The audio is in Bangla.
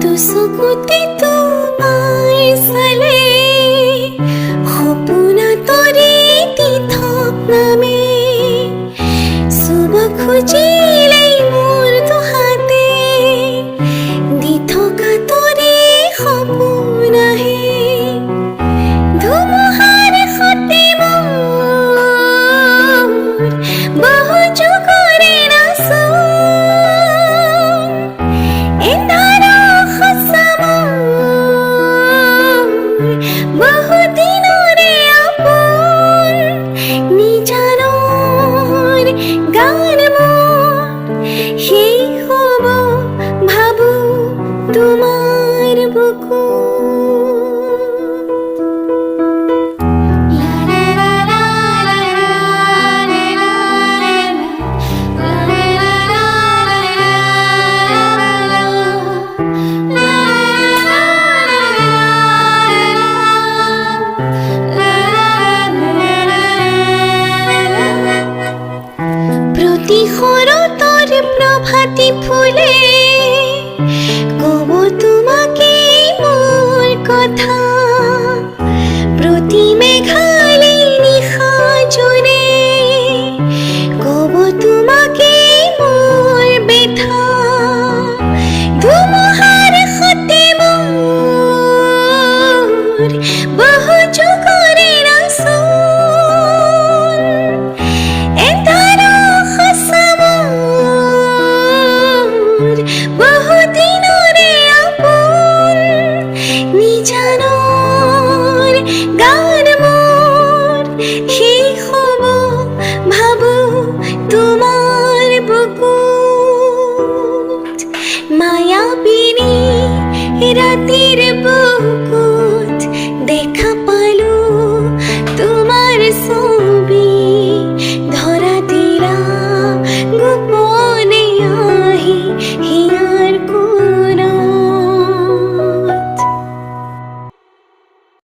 চকুতে তোমাৰ চালে সপোনা তৰি তীৰ্থক নামে চুব খুজিলে মোৰ দুহাতে দি থকা তৰি সপোন আহে ধুমুহাৰ সতে মোৰ বহু যুগৰে নাচোন প্রভাতী ফুলে কব তোমাকে মোর কথা প্রতি মেঘালে নিশা জুড়ে কব তোমাকে মোর ব্যথা ধুমুহার সতে মোর বহু যুগরে মায়াবিনী রাতির